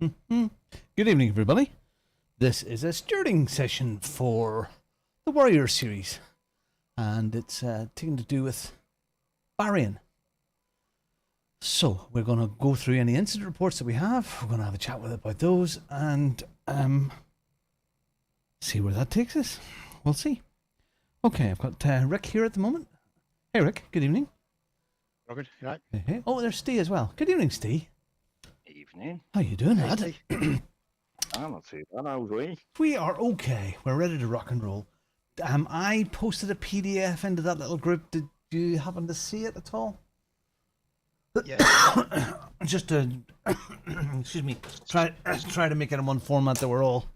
Good evening, everybody. This is a stewarding session for the Warrior series, and it's taken to do with Bahrain. So we're going to go through any incident reports that we have. We're going to have a chat with about those and see where that takes us. We'll see. Okay, I've got Rick here at the moment. Hey, Rick. Good evening. Robin, you right? Hey. Oh, there's Steve as well. Good evening, Steve. Evening. How you doing, lad? I'm not too bad. How's we? We are okay. We're ready to rock and roll. I posted a PDF into that little group. Did you happen to see it at all? Yeah. Just to, excuse me, try to make it in one format that we're all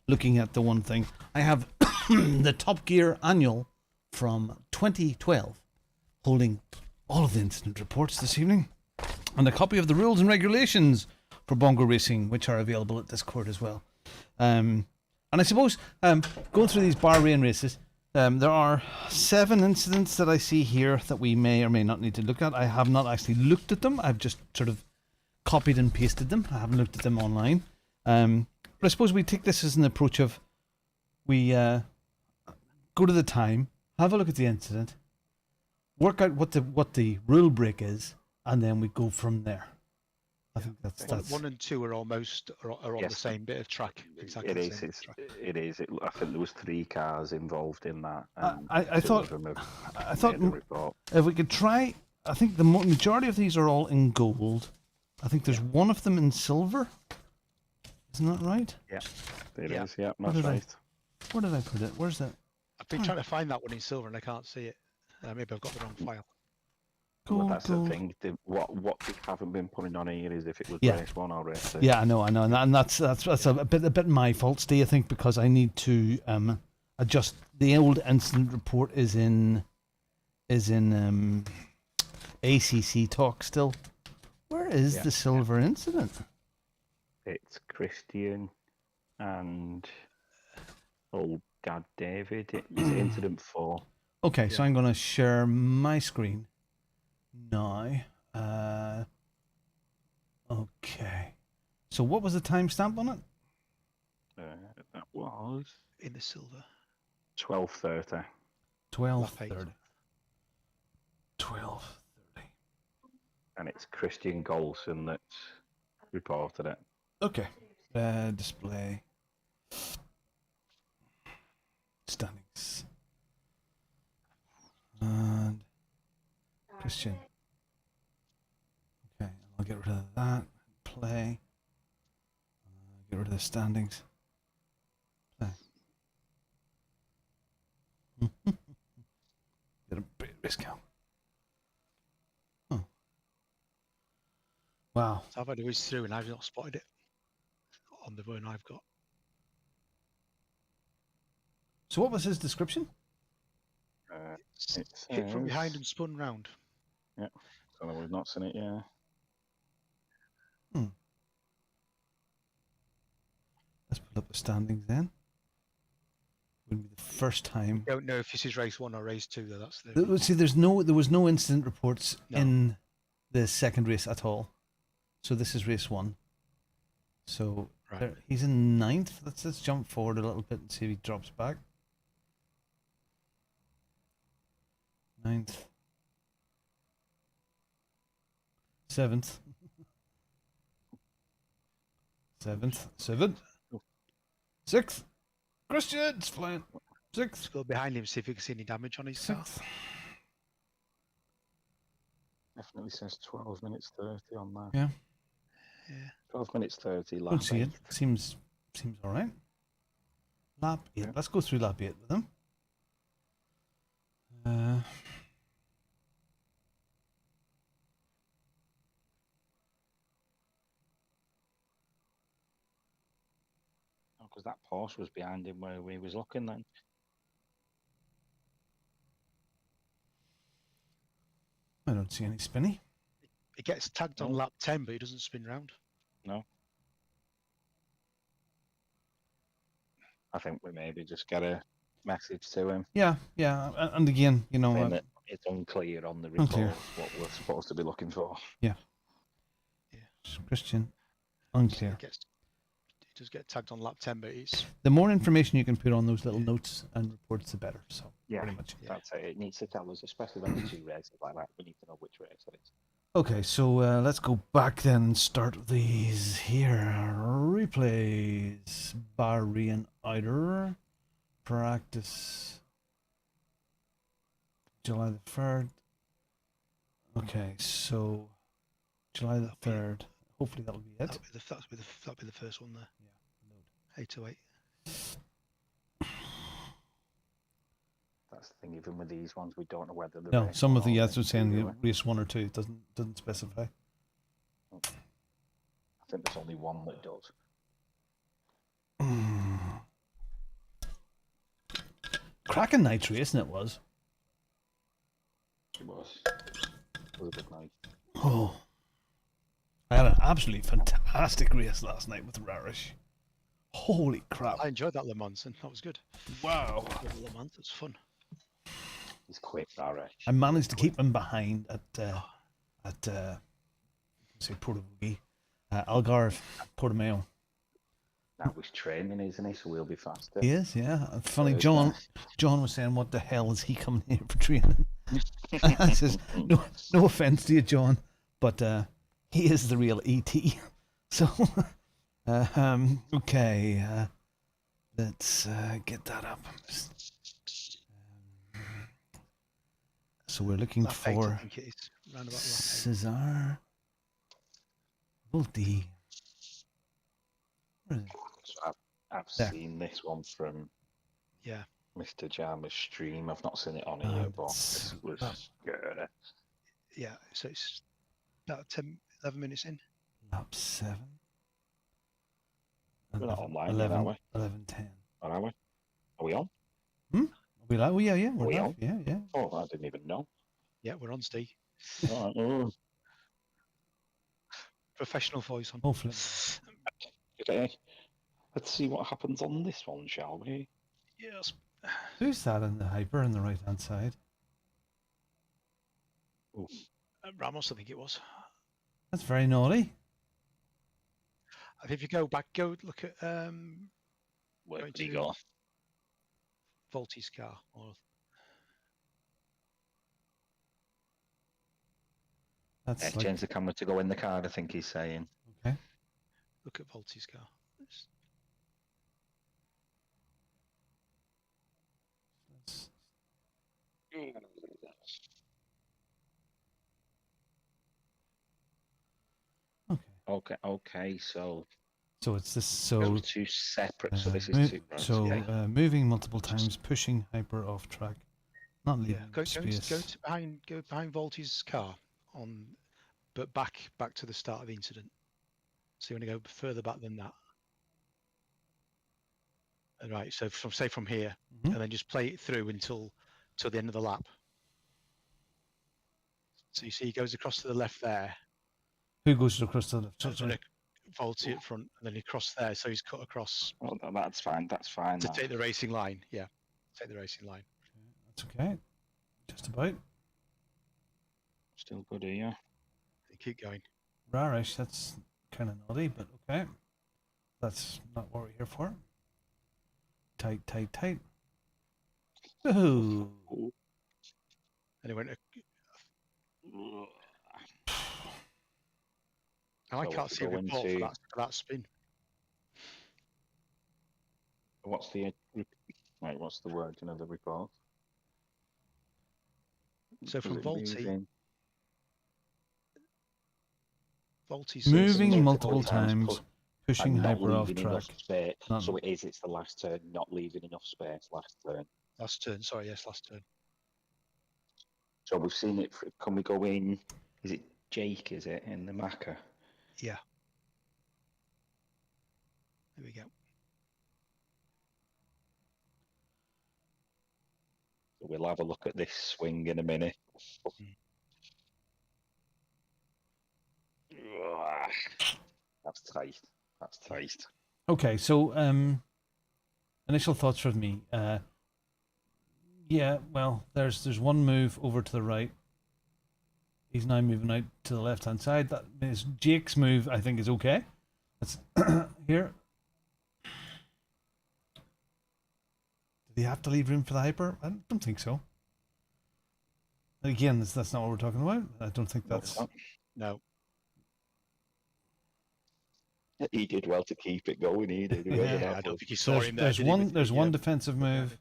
looking at the one thing. I have the Top Gear Annual from 2012, holding all of the incident reports this evening, and a copy of the rules and regulations for Bongo Racing, which are available at Discord as well. And I suppose, going through these Bahrain races, there are 7 incidents that I see here that we may or may not need to look at. I have not actually looked at them. I've just sort of copied and pasted them. I haven't looked at them online. But I suppose we take this as an approach of, we go to the time, have a look at the incident, work out what the rule break is, and then we go from there. I think that's 1 and 2 are almost on the same bit of track. Exactly. It is. It is. I think there was 3 cars involved in that. I thought if we could try, I think the majority of these are all in gold. I think there's one of them in silver. Isn't that right? Yeah, it is. Yeah, that's right. Where did I put it? Where's that? I've been trying to find that one in silver and I can't see it. Maybe I've got the wrong file. Well, that's the thing. What we haven't been putting on here is if it was race 1 or race 2. Yeah, I know, and that's a bit my fault, Steve. I think because I need to adjust. The old incident report is in ACC talk still. Where is the silver incident? It's Christian and old Dad David. It's incident 4. Okay, so I'm going to share my screen now. Okay. So what was the timestamp on it? That was In the silver. 12:30. 12:30. 12:30. And it's Christian Golson that's reported it. Okay. Display. Standings. And Christian. Okay, I'll get rid of that. Play. Get rid of the standings. Play. Get a bit discount. Oh. Wow. So I've had a whiz through and I've not spotted it on the one I've got. So what was his description? It's hit from behind and spun round. Yeah, so we've not seen it yet. Let's put up the standings then. Wouldn't be the first time. I don't know if this is race 1 or race 2 though. That's the See, there was no incident reports in the second race at all. So this is race 1. So he's in 9th. Let's jump forward a little bit and see if he drops back. 9th. 7th. 7th. 7th. 6th. Christian's flying. 6th. Let's go behind him, see if we can see any damage on his car. 6th. Definitely says 12 minutes 30 on that. Yeah. 12 minutes 30. Don't see it. Seems all right. Lap 8. Yeah. Let's go through lap 8 with him. Because that Porsche was behind him where we was looking then. I don't see any spinny. It gets tagged on lap 10, but he doesn't spin round. No. I think we maybe just get a message to him. Yeah. And again, you know, it's unclear on the report what we're supposed to be looking for. Yeah. Christian Unclear. It does get tagged on lap 10, but it's The more information you can put on those little notes and reports, the better. So Yeah, pretty much. that's it. It needs to tell us, especially when the two races like that. We need to know which race it is. Okay, so let's go back then and start these here. Replays. Bahrain Outer. Practice. July the 3rd. Okay, so July the 3rd. Hopefully that'll be it. that'll be the first one there. Yeah. 808. That's the thing. Even with these ones, we don't know whether the No, race some one of the or yes are race saying two, the do we? race 1 or 2. It doesn't specify. I think there's only one that does. Cracking night race, isn't it? Was. It was a good night. Oh, I had an absolutely fantastic race last night with Rarish. Holy crap! I enjoyed that Le Mans, and that was good. Wow. Le Mans, it's fun. He's quick, Rarish. I managed to keep him behind at say Portuguese, Algarve, Portimao. Now he's training, isn't he? So we'll be faster. He is, yeah. Funny, So, John was saying, "What the hell is he coming here for training?" I says, "No offense to you, John, but he is the real ET." So, okay, let's get that up. So we're looking Lap 8, I for think it is. Round about lap 8. Cesar Volti. Where is it? So I've There. seen this one from Yeah. Mr. Jama's stream. I've not seen it on here, but it's this was up. good. Yeah, so it's about 10, 11 minutes in. Lap 7. We're not online 11, yet, are we? 11:10. Or are we? Are we on? Are we live? Oh, yeah, Are we're we live. on? Yeah. Oh, I didn't even know. Yeah, we're on, Steve. All right, oh, Professional voice on. Hopefully. okay. Let's see what happens on this one, shall we? Yes. Who's that in the hyper on the right hand side? Ramos, I think it was. That's very naughty. I think if you go back, go look at Where going could he to go? Volti's car. Or That's Yeah, like, change the camera to go in the car, I think he's saying. okay. look at Volti's car. Okay, so So it's this. those So two separate, so this mo- is two. Right, so okay. moving multiple times, pushing hyper off track, not leaving Yeah, go space. behind Volti's car but back to the start of the incident. So you want to go further back than that. Right, so from here, Mhm. and then just play it through until the end of the lap. So you see he goes across to the left there, Who goes across the left? and Sorry. then Volti at front, and then he crossed there. So he's cut across Oh, that's fine. That's fine. to that. take the racing line. Yeah, take the racing line. That's okay. Just about. Still good here. You keep going. Rarish, that's kind of naughty, but okay. That's not what we're here for. Tight. Ooh. And he went. Now I So can't to see a go report into- for that spin. What's the right? What's the word? You know, the report. So from Was it Volti, moving? Volti Moving says multiple times, put- pushing and not hyper off leaving track. enough space. Not- So it's the last turn, not leaving enough space last turn. last turn. Sorry, yes, last turn. So we've seen it. Can we go in? Is it Jake? Is it in the Macca? Yeah. There we go. So we'll have a look at this swing in a minute. That's tight. That's tight. Okay, so initial thoughts from me. Yeah, well, there's one move over to the right. He's now moving out to the left hand side. That is Jake's move. I think is okay. That's here. Do you have to leave room for the hyper? I don't think so. Again, that's not what we're talking about. I don't think that's. No. He did well to keep it going. He did. Yeah, I don't think he saw him there. There's one defensive move.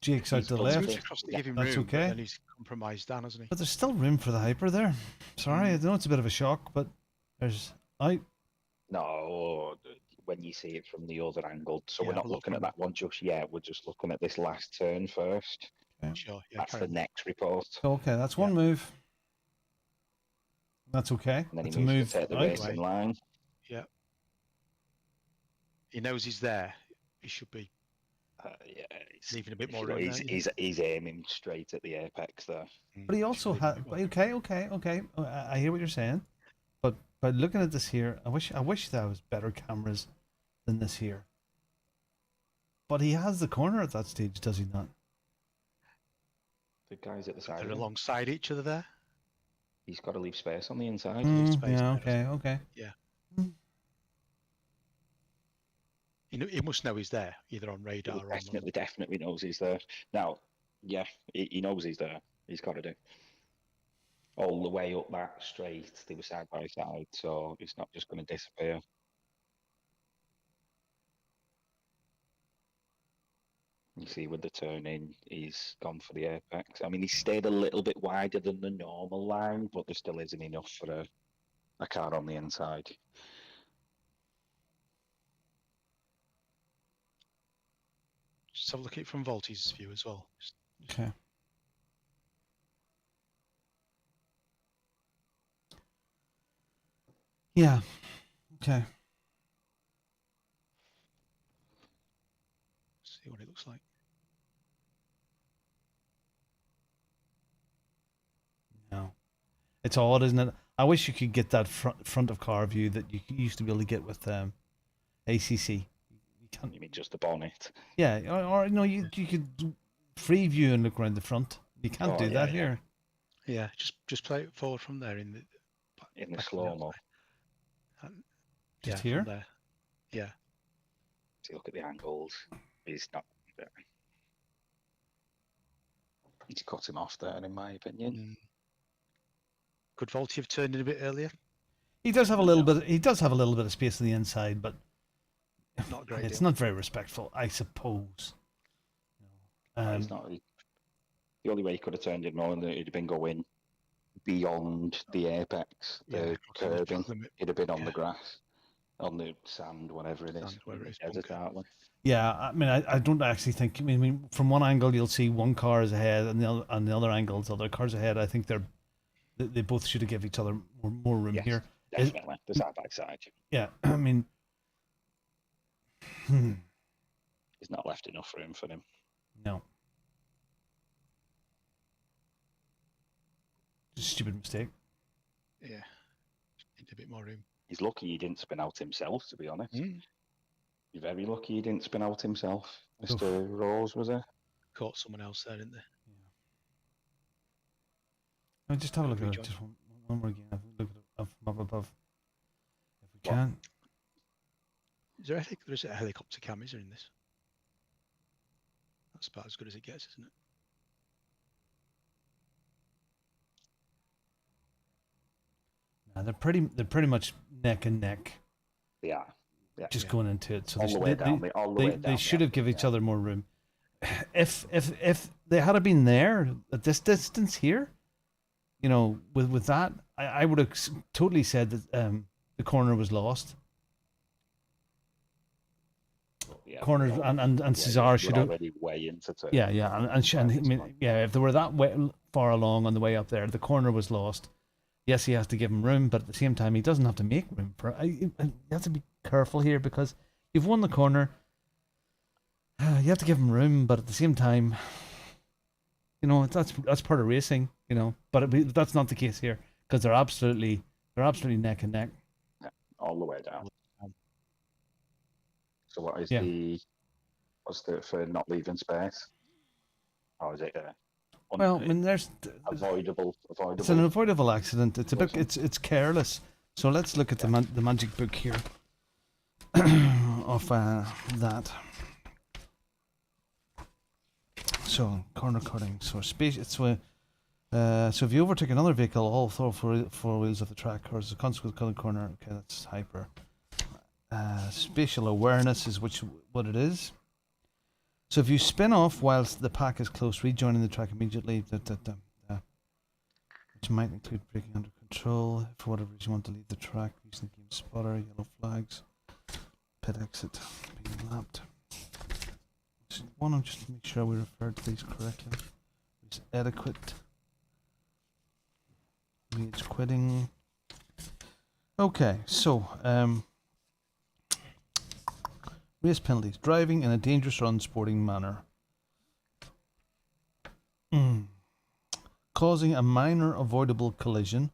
Jake's out to the left. Across to give him That's room, okay. But then he's compromised down, hasn't he? But there's still room for the hyper there. Sorry, I know it's a bit of a shock, but there's out. No, when you see it from the other angle. So Yeah, we're not have a look looking at from- that one just yet. We're just looking at this last turn first. Sure. Yeah. That's carry the on. next report. So, okay, that's one move. That's okay. And then That's he a moves move to take the out. racing line. Yeah. He knows he's there. He should be Yeah, leaving a bit more room. he's aiming straight at the apex there. But he also had. Okay. I hear what you're saying, but by looking at this here, I wish there was better cameras than this here. But he has the corner at that stage, does he not? The guys at the side. They're of him. alongside each other there. He's got to leave space on the inside. space Yeah. there, Okay. He must know he's there, either on radar or on. Definitely knows he's there. Now, yeah, he knows he's there. He's got to do. All the way up that straight, they were side by side, so it's not just going to disappear. You see, with the turn in, he's gone for the apex. I mean, he stayed a little bit wider than the normal line, but there still isn't enough for a car on the inside. Just have a look at it from Volty's view as well. Okay. Yeah. Okay. See what it looks like. No. It's odd, isn't it? I wish you could get that front of car view that you used to be able to get with ACC. You can't. You mean just the bonnet? Yeah, or no, you could free view and look around the front. You can't do that here. Yeah, just play it forward from there in the slow-mo. Just from here? there. Yeah. See, look at the angles. He's not. He's cut him off there, in my opinion. Could Volty have turned in a bit earlier? He does have a little bit. He does have a little bit of space on the inside, but Not a great it's deal. not very respectful, I suppose. He's not. The only way he could have turned in more, it'd have been going beyond the apex, the curbing. It'd have been on the grass, on the sand, whatever it is. Sand, whatever it is, Desert, bunker. aren't we? Yeah, I mean, I don't actually think. I mean, from one angle you'll see one car is ahead, and the other angles, other cars ahead. I think they both should have given each other more room Yes, here. Definitely, the side by side. Yeah, I mean, He's not left enough room for him. no, stupid mistake. Yeah. Need a bit more room. He's lucky he didn't spin out himself, to be honest. You're very lucky he didn't spin out himself. Mr. Rose, was it? Caught someone else there, didn't they? I'll just have a look at it. Rejoin. Just one more again. Have a look at it from up above, if we can. There is a helicopter cam, is there, in this? That's about as good as it gets, isn't it? Nah, they're pretty much neck and neck. Yeah. Yeah. Just going into it. So all the way down. They should have given each other more room. If they had been there at this distance here, you know, with that, I would have totally said that the corner was lost. Yeah, Corners and Cesar should have. already way into turn. Yeah, if they were that way, far along on the way up there, the corner was lost. Yes, he has to give him room, but at the same time, he doesn't have to make room for it. You have to be careful here because you've won the corner. You have to give him room, but at the same time, you know, that's part of racing, you know. But that's not the case here because they're absolutely neck and neck. Yeah, all the way down. So what is what's the for not leaving space? Or is it well, I mean, there's avoidable? It's an avoidable accident. It's a bit. It's careless, So let's look at the magic book here of that. So corner cutting. So space. It's so if you overtake another vehicle, all four wheels of the track, or as a consequence, cutting corner. Okay, that's hyper. Spatial awareness is what it is. So if you spin off whilst the pack is close, rejoining the track immediately, which might include braking under control. For whatever reason you want to leave the track, using the game spotter, yellow flags, pit exit, being lapped. Just want to just make sure we refer to these correctly. It's adequate. Rage quitting. Okay, so race penalties. Driving in a dangerous or unsporting manner. Causing a minor avoidable collision,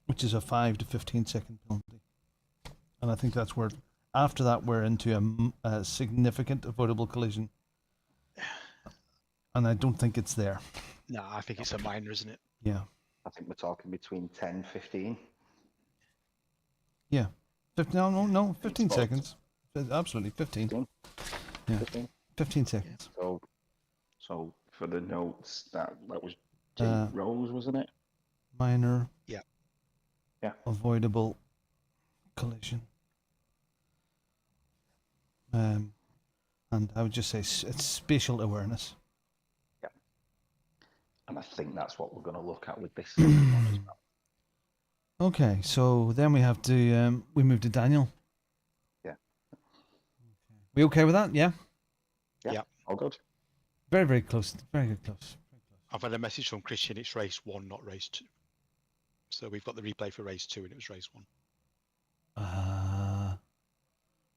which is a 5 to 15 second penalty. And I think that's where, after that, we're into a significant avoidable collision. And I don't think it's there. No, I think it's a minor, isn't it? Yeah. I think we're talking between 10, 15. Yeah. 15 seconds. Absolutely, 15. 15? Yeah. 15? 15 seconds. So for the notes, that was 8 rows, wasn't it? Minor. Yeah. Avoidable collision. And I would just say it's spatial awareness. Yeah. And I think that's what we're going to look at with this one as well. Okay, so then we have to we move to Daniel. Yeah. We okay with that? Yeah. Yeah. All good. Very, very close. Very good, close. I've had a message from Christian. It's race 1, not race 2. So we've got the replay for race 2, and it was race 1.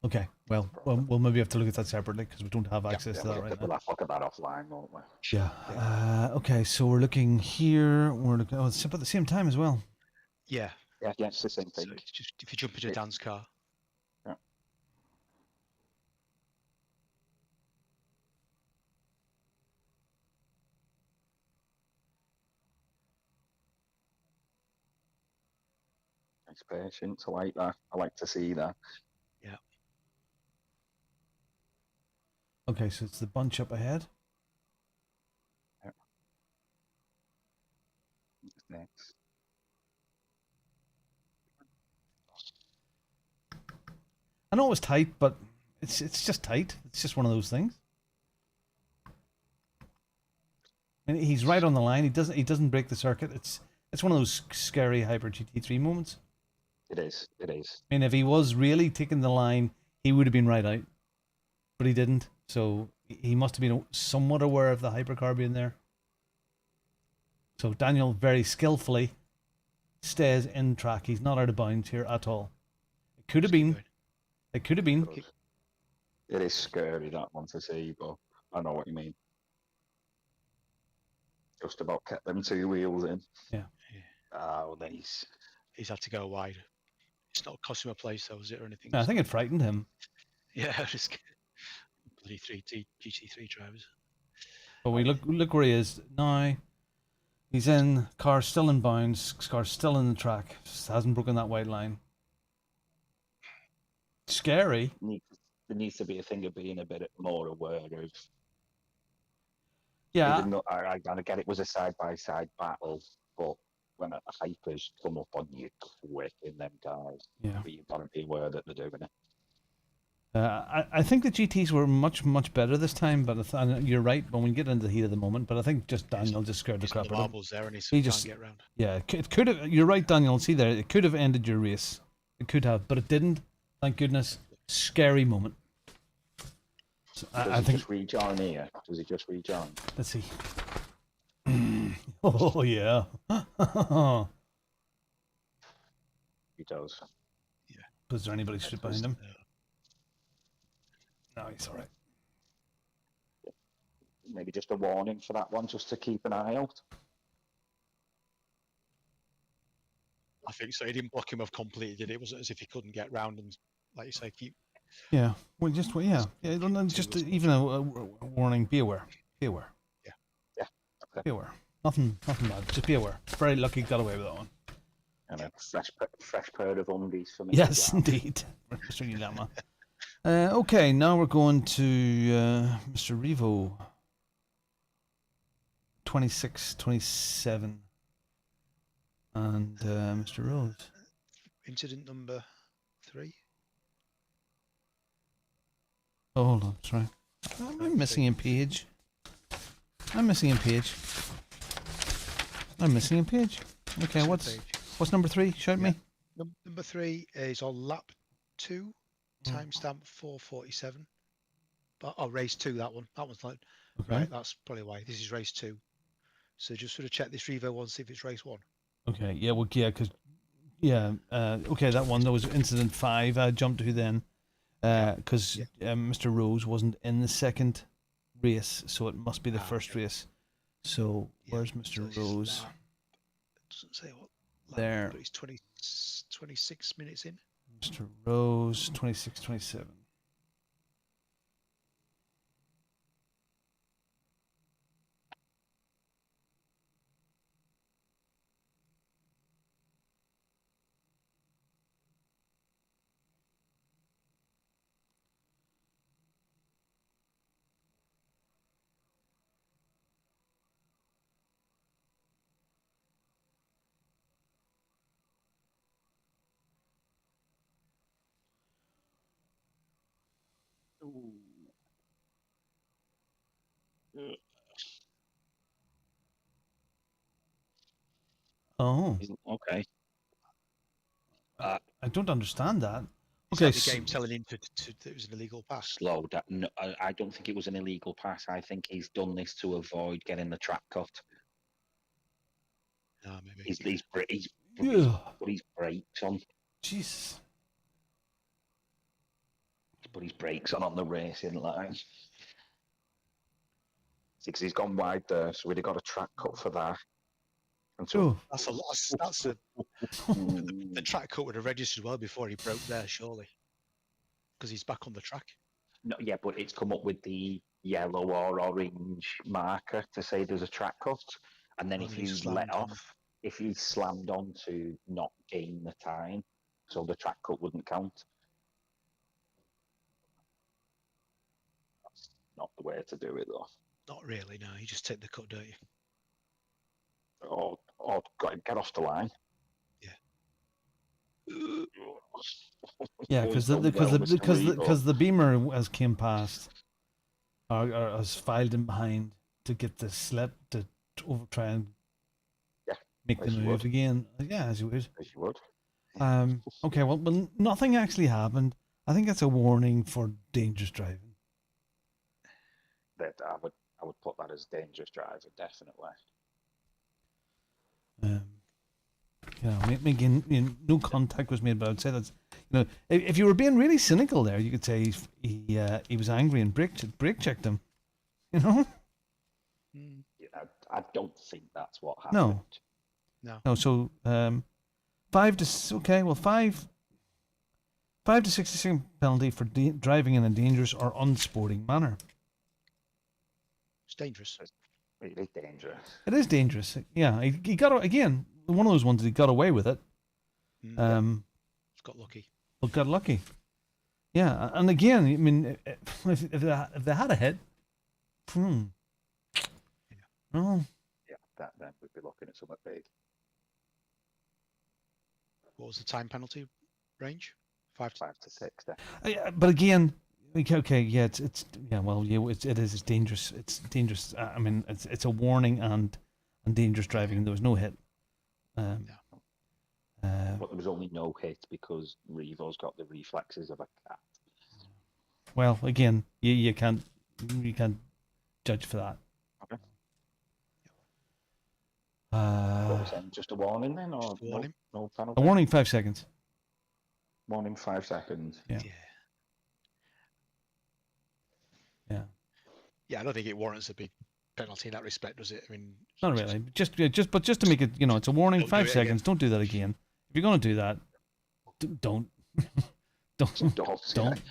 Okay. Well, we'll maybe have to look at that separately because we don't have access to that right now. We'll have to look at that offline, won't we? Yeah. Okay, so we're looking here. We're looking. Oh, it's about the same time as well. Yeah. Yeah, it's the same thing. So it's just if you jump into Dan's car. Yeah. Nice patience. I like that. I like to see that. Yeah. Okay, so it's the bunch up ahead. Yeah. What's next? I know it was tight, but it's just tight. It's just one of those things. And he's right on the line. He doesn't break the circuit. It's one of those scary Hyper GT3 moments. It is. It is. I mean, if he was really taking the line, he would have been right out, but he didn't. So he must have been somewhat aware of the hypercar being there. So Daniel very skillfully stays in track. He's not out of bounds here at all. It could have been. It could have been. It is scary, that one, to see, but I know what you mean. Just about kept them 2 wheels in. Yeah. Oh, then he's had to go wide. It's not cost him a place, though, is it, or anything? I think it frightened him. Yeah, just bloody GT3 drivers. But we look where he is now. He's in. Car's still in bounds. Car's still in the track. Just hasn't broken that white line. Scary. There needs to be a thing of being a bit more aware of. Yeah. Even though I get it was a side-by-side battle, but when a hyper's come up on you quick in them cars, Yeah. but you've got to be aware that they're doing it. I think the GTs were much better this time, but you're right when we get into the heat of the moment. But I think just Daniel just scared the crap out of him. Marbles there, and he just can't get round. Yeah, it could have. You're right, Daniel. See there, it could have ended your race. It could have, but it didn't. Thank goodness. Scary moment. So I think. Just rejoin here? Does he just rejoin? Let's see. Oh yeah. He does. Yeah. Was there anybody stood behind him? No, he's all right. Maybe just a warning for that one, just to keep an eye out. I think so. He didn't block him off completely, did it? It wasn't as if he couldn't get round and, like you say, keep. Yeah. Well, just just even a warning. Be aware. Be aware. Yeah. Yeah. Okay. Be aware. Nothing bad. Just be aware. Very lucky got away with that one. And a fresh pair of undies for me. Yes, indeed. Mr. iiyama. Okay, now we're going to Mr. Revo. 2627. And Mr. Rose. Incident number 3. Oh, hold on, sorry. I'm missing a page. I'm missing a page. Okay, what's number 3? Shout me. Number 3 is on lap 2, timestamp 4:47. Oh, race 2, that one. That one's like, Okay. right, that's probably why. This is race 2. So just sort of check this Revo one, see if it's race 1. Okay, yeah, well, yeah, because, okay, that one, that was incident 5 I jumped to then, because Mr. Rose wasn't in the second race, so it must be the first race. So, where's Mr. Rose? It doesn't say what lap, there. but it's 26 minutes in. Mr. Rose, 2627. Oh. Okay. I don't understand that. Okay, the game telling him that it was an illegal pass. Slow down. No, I don't think it was an illegal pass. I think he's done this to avoid getting the track cut. No, maybe. He's put his brakes on. Jeez. He's put his brakes on the racing line. Because he's gone wide there, so we'd have got a track cut for that. And so that's a lot. That's the track cut would have registered well before he broke there, surely, because he's back on the track. No, yeah, but it's come up with the yellow or orange marker to say there's a track cut, and then if you let off, if you slammed on to not gain the time, so the track cut wouldn't count. That's not the way to do it, though. Not really, no. You just take the cut, don't you? Or get off the line. Yeah. Yeah, because the beamer has came past, or has filed in behind to get the slip to try and make the move again. Yeah, as you would. As you would. Okay, well, nothing actually happened. I think that's a warning for dangerous driving. That I would put that as dangerous driving, definitely. No contact was made, but I would say that's, if you were being really cynical there, you could say he was angry and brake checked him. Yeah, I don't think that's what happened. No. So 5 to 60-second penalty for driving in a dangerous or unsporting manner. It's dangerous. It is dangerous. It is dangerous. Yeah, he got, again, one of those ones that he got away with it. It's got lucky. Well, got lucky. Yeah, and again, I mean, if they had a hit, Yeah, then we'd be looking at something big. What was the time penalty range? 5 to 6. But again, okay, yeah, it's dangerous. It's dangerous. I mean, it's a warning and dangerous driving. There was no hit. But there was only no hit because Revo's got the reflexes of a cat. Well, again, you can't judge for that. Okay. What was that? Just a warning then, or no penalty? A warning, 5 seconds. Warning, 5 seconds. Yeah. Yeah, I don't think it warrants a big penalty in that respect, does it? I mean, not really. Just to make it, it's a warning. 5 seconds. Don't do that again. If you're going to do that, don't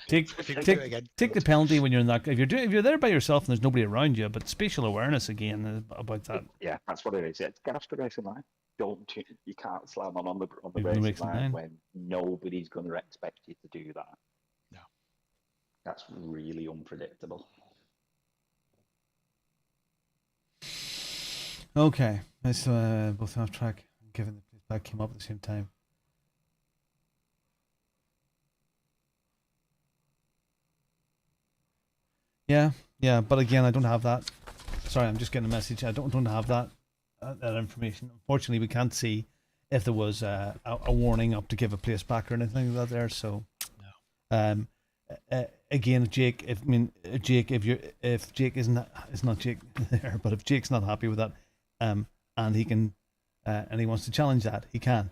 take the penalty when you're in that. If you're there by yourself and there's nobody around you, but spatial awareness again about that. Yeah, that's what it is. Get off the racing line. you can't slam on the The racing racing line line. when nobody's going to expect you to do that. No. That's really unpredictable. Okay, let's both off track. Given the place back came up at the same time. Yeah, but again, I don't have that. Sorry, I'm just getting a message. I don't have that information. Unfortunately, we can't see if there was a warning up to give a place back or anything like that there. So, no. Again, Jake. If Jake it's not Jake there, but if Jake's not happy with that, and he can, and he wants to challenge that, he can.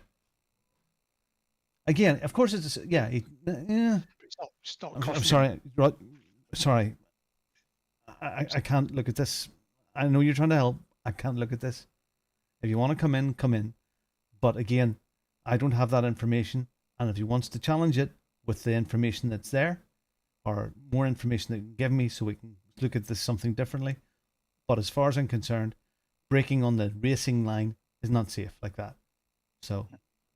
Again, of course, it's yeah. It's not I'm sorry. Sorry. I can't look at this. I know you're trying to help. I can't look at this. If you want to come in, come in. But again, I don't have that information. And if he wants to challenge it with the information that's there, or more information they can give me so we can look at this something differently. But as far as I'm concerned, braking on the racing line is not safe like that. So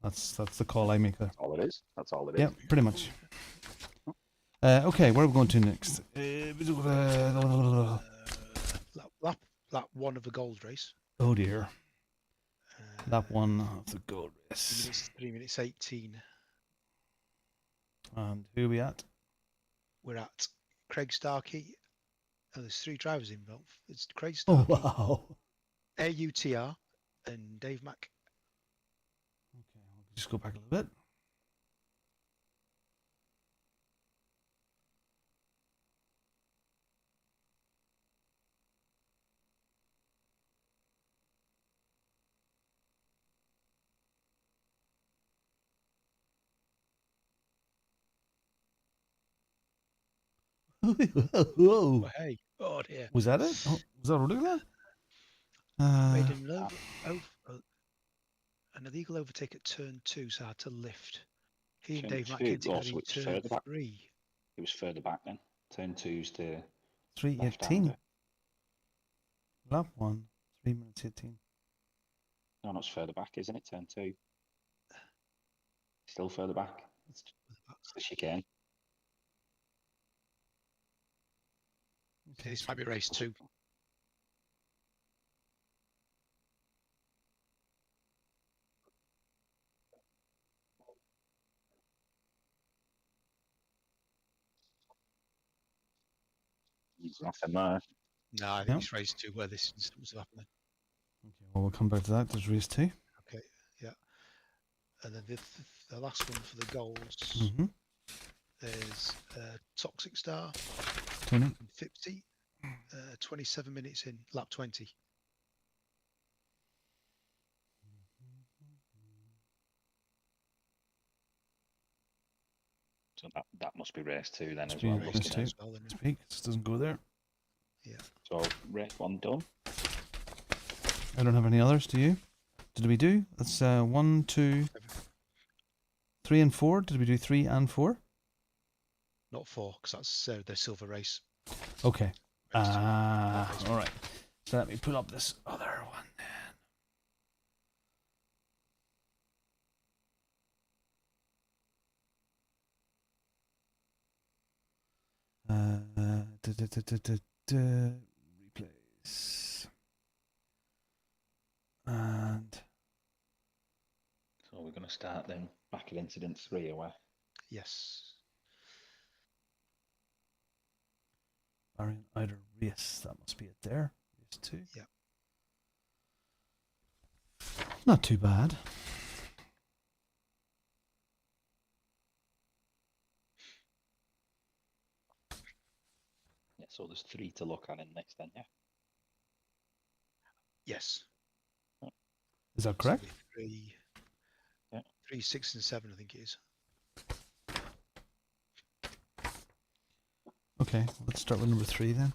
that's the call I make there. That's all it is. That's all it is. Yeah, pretty much. Okay, where are we going to next? Lap one of the gold race. Oh dear. Lap one of the gold race. 3 minutes 18. And who are we at? We're at Craig Starkey. Oh, there's 3 drivers involved. It's Craig Starkey, Oh wow. AUTR, and Dave Mack. Okay, I'll just go back a little bit. Whoa. Oh, hey. Oh, dear. Was that it? Oh, was that Rodrigo? Made an illegal overtake at turn 2, so I had to lift. He and Turn Dave Mack 2, hit also in it's turn further back. 3. It was further back then. Turn 2's the 3:18. left-hander. Lap 1, 3 minutes 18. No, it's further back, isn't it? Turn 2. Still further back. It's the chicane. Okay, this might be race 2. There's nothing there. No, I think it's race 2 where this incident was happening. Okay, well, we'll come back to that. There's race 2. Okay, yeah. And then the last one for the goals Mm-hmm. is Toxic Star, Tony. and 50, 27 minutes in, lap 20. So that must be race 2 then Must as be well. race mustn't 2. it? As well, then. Speak. This doesn't go there. Yeah. So race 1 done. I don't have any others. Do you? Did we do? That's 1, 2, 3, and 4. Did we do 3 and 4? Not 4, because that's the silver race. Okay. Race 2. All right. So let me put up this other one then. Replace. And So we're going to start then back at incident 3 away. Yes. Bahrain outer race. That must be it there. Race 2. Yeah. Not too bad. Yeah, so there's 3 to look at in next then, yeah. Yes. Is that correct? 3, Yeah. 3, 6, and 7, I think it is. Okay, let's start with number 3 then.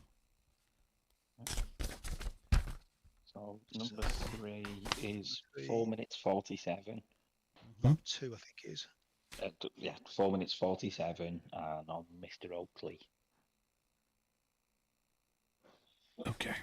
So number 3 is 4 minutes 47. Hmm? 2, I think it is. Yeah, 4 minutes 47 and on Mr. Oakley. Okay.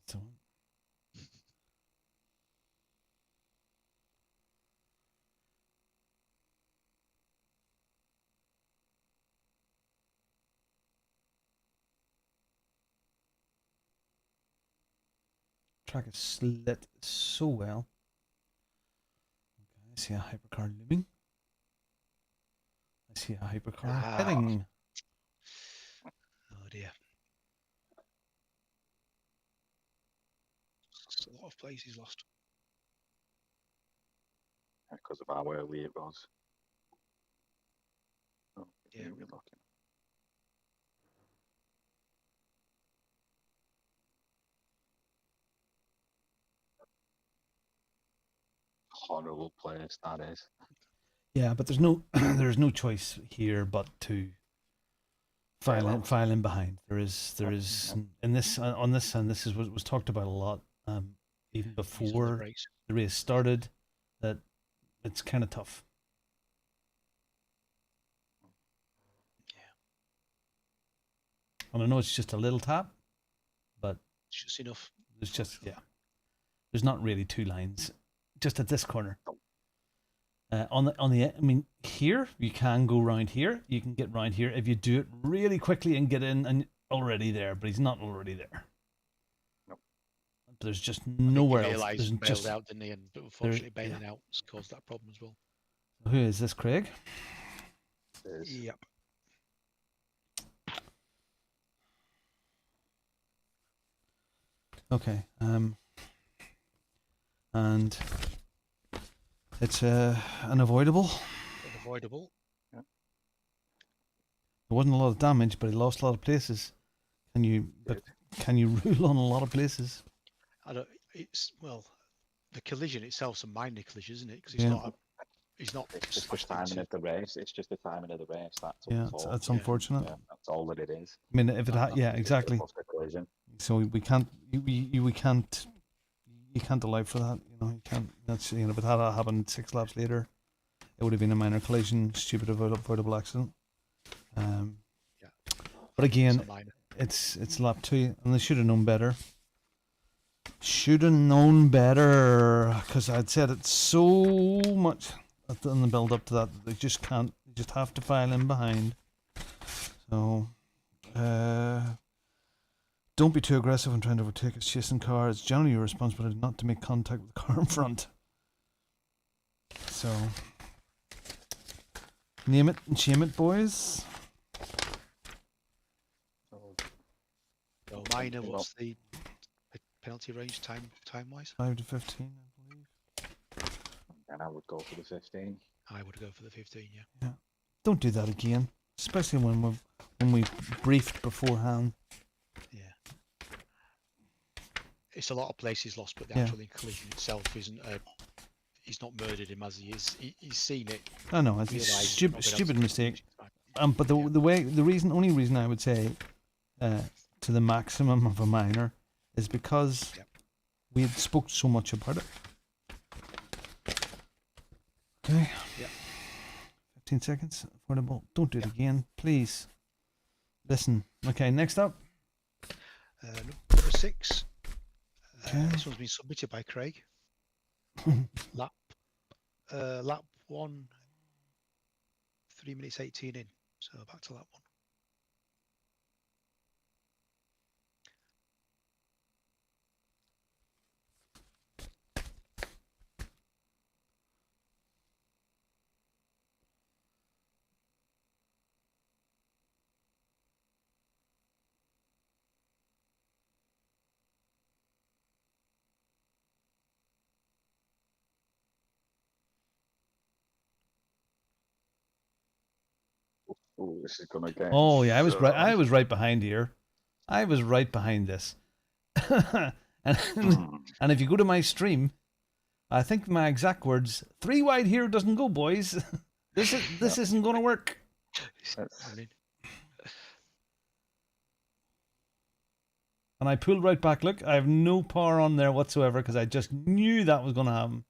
So. Track is slit so well. Okay, I see a hypercar looming. I see a hypercar heading. Oh dear. It's a lot of places lost. Because of how early it was. Oh, Yeah. we're looking. Horrible place that is. Yeah, but there's no there's no choice here but to file in behind. There is in this on this, and this is what was talked about a lot even before the race started, that it's kind of tough. Yeah. And I know it's just a little tap, but it's just enough. There's just there's not really two lines, just at this corner. On the I mean, here you can go round here. You can get round here if you do it really quickly and get in and already there. But he's not already there. Nope. There's just nowhere else. There's bailed out, didn't he? And unfortunately, bailing out has caused that problem as well. Who is this, Craig? Yep. Okay. And it's unavoidable. Unavoidable. Yeah. There wasn't a lot of damage, but he lost a lot of places. Can you rule on a lot of places? I don't. It's the collision itself's a minor collision, isn't it? Because it's not. It's not. It's just the timing of the race. It's just the timing of the race. That's unfortunate. Yeah, that's all that it is. I mean, if it exactly. So we can't. We can't. You can't allow for that. You know, you can't. That's if it had happened 6 laps later, it would have been a minor collision, stupid avoidable accident. But again, it's lap 2, and they should have known better. Should have known better, because I'd said it so much in the build up to that. They just can't. They just have to file in behind. So, don't be too aggressive when trying to overtake a chasing car. It's generally your responsibility not to make contact with the car in front. So, name it and shame it, boys. So, minor. What's the penalty range time wise? 5 to 15, I believe. And I would go for the 15. I would go for the 15. Yeah. Don't do that again, especially when we briefed beforehand. Yeah. It's a lot of places lost, but the actual collision itself isn't. He's not murdered him as he is. He's seen it. I know it's a stupid mistake. But the only reason I would say to the maximum of a minor is because we had spoke so much about it. Okay. Yeah. 15 seconds. Affordable. Don't do it again, please. Listen. Okay. Next up. Number 6. Okay. This one's been submitted by Craig. lap 1, 3 minutes 18 in. So back to lap 1. Oh, this is gonna get. Oh yeah, I was right. I was right behind here. I was right behind this. and if you go to my stream, I think my exact words: 3 wide here doesn't go, boys. This isn't going to work. And I pulled right back. Look, I have no power on there whatsoever because I just knew that was going to happen.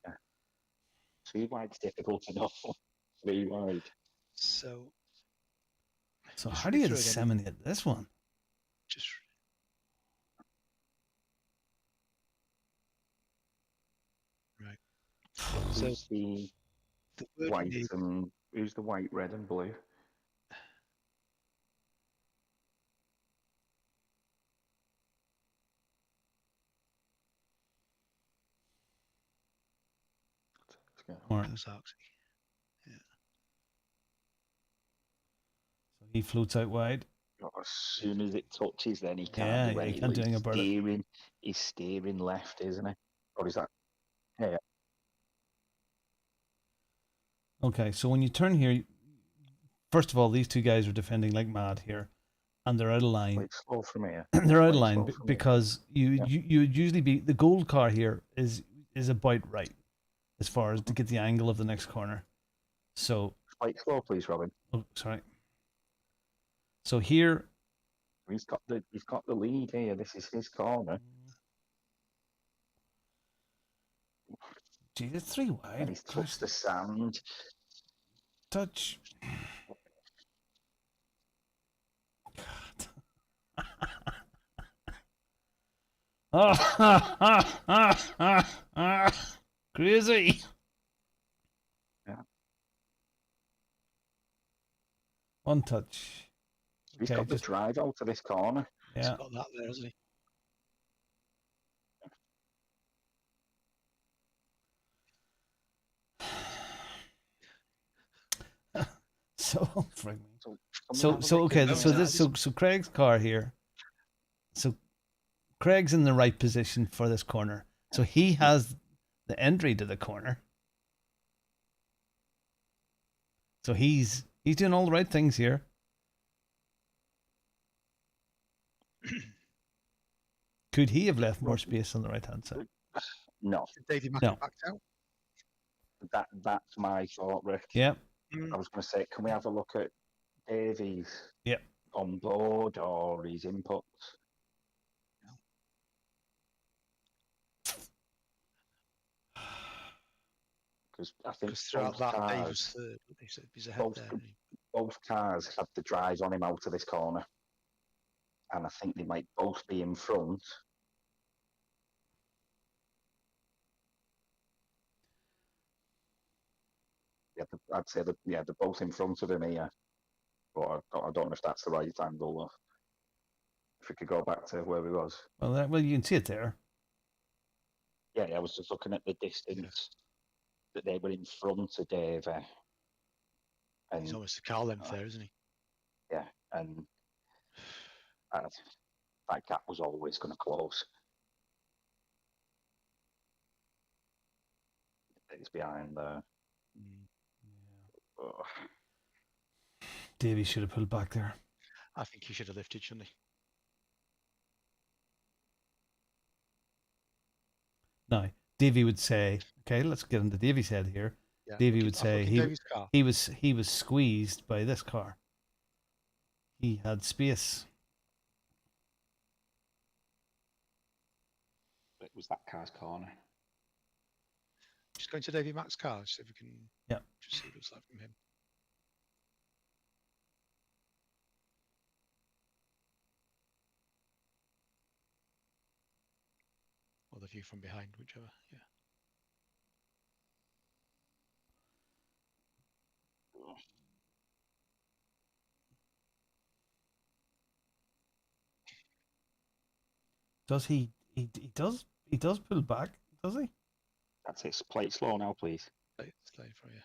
Yeah. 3 wide's difficult enough. 3 wide. So how do you disseminate this one? Just So Who's the the word white you need, and who's the white, red, and blue? Martin. Kozarski. Yeah. So he floats out wide. As soon as it touches, then he can't Yeah, do you anything. can't do anything about it. He's steering left, isn't he? Or is that? Yeah. Okay, so when you turn here, first of all, these two guys are defending like mad here, and they're out of line. Quite slow from here. They're out of Quite line slow from here. because Yeah. you'd usually be the gold car here is about right as far as to get the angle of the next corner. So Quite slow, please, Robin. oh, sorry. So here He's got the lead here. This is his corner. gee, it's 3 wide. And he's touched the sand. Touch. God. Crazy. Yeah. One touch. He's Okay, got the drive out to this corner. He's yeah. got that there, hasn't he? So, so Craig's car here. So Craig's in the right position for this corner. So he has the entry to the corner. So he's doing all the right things here. Could he have left more space on the right hand side? No. Did Davey Mack backed out? That's my thought, Rick. Yeah. I was going to say, can we have a look at Davies on board or his inputs? Because I think throughout that Dave was third. He's ahead there. Both cars had the drive on him out of this corner, and I think they might both be in front. Yeah, I'd say that they're both in front of him here, but I don't know if that's the right angle. Or if we could go back to where we was. Well, you can see it there. Yeah, I was just looking at the distance that they were in front of Davey. And he's almost a car length there, isn't he? Yeah, and that gap was always going to close. It's behind there. Oh. Davey should have pulled back there. I think he should have lifted, shouldn't he? No, Davey would say, okay, let's get into Davey's head here. Yeah, Davey would say he was squeezed by this car. He had space. It was that car's corner. Just going to Davey Mack's car, see if we can just see what it's like from him. Or the view from behind, whichever, yeah. Does he does pull back, does he? That's it. Play it slow now, please. Play it for you.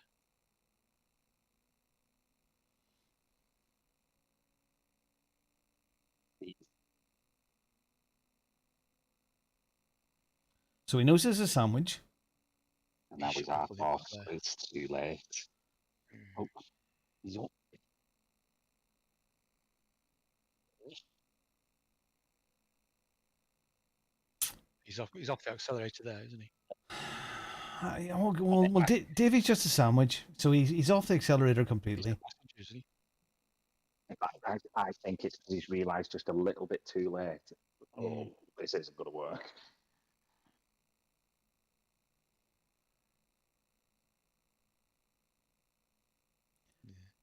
So he knows it's a sandwich. And now he's half off. It's too late. Oh, he's up. He's off the accelerator there, isn't he? Well, Davey's just a sandwich, so he's off the accelerator completely. I think it's because he's realised just a little bit too late. Oh, this isn't going to work.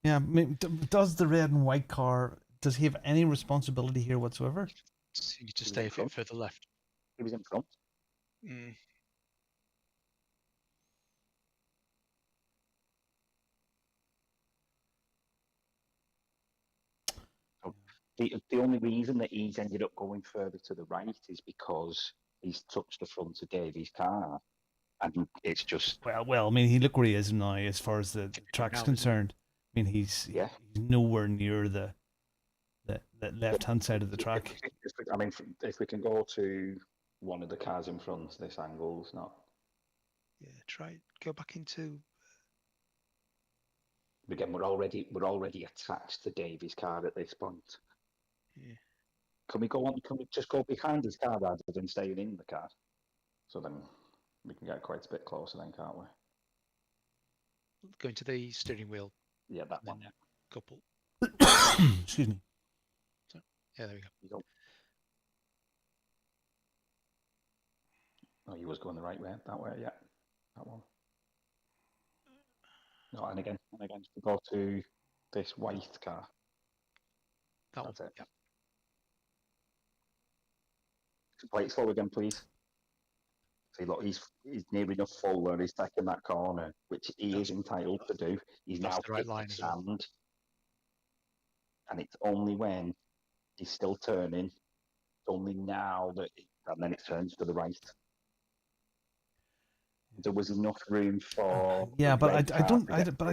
Yeah, I mean, does the red and white car, does he have any responsibility here whatsoever? You need to stay a bit further left. He was in front. the only reason that he's ended up going further to the right is because he's touched the front of Davy's car, and it's just Well. I mean, he look where he is now as far as the track's Now, isn't it? concerned. I mean, he's nowhere near the left-hand side of the track. If we can go to one of the cars in front, this angle's not. Yeah, go back into. Again, we're already attached to Davy's car at this point. Yeah. Can we just go behind his car rather than staying in the car? So then we can get quite a bit closer then, can't we? Going to the steering wheel. Yeah, that one. Yeah. Couple. Excuse me. Yeah, there we go. Oh, you was going the right way. That way, yeah. That one. No, and again, to go to this white car. That's it. Yeah. Play it slow again, please. See, look, he's near enough full there. He's taking that corner, which he is entitled to do. He's now the right line hit as well. sand, and it's only when he's still turning. It's only now and then it turns to the right. There was enough room for. Yeah, but I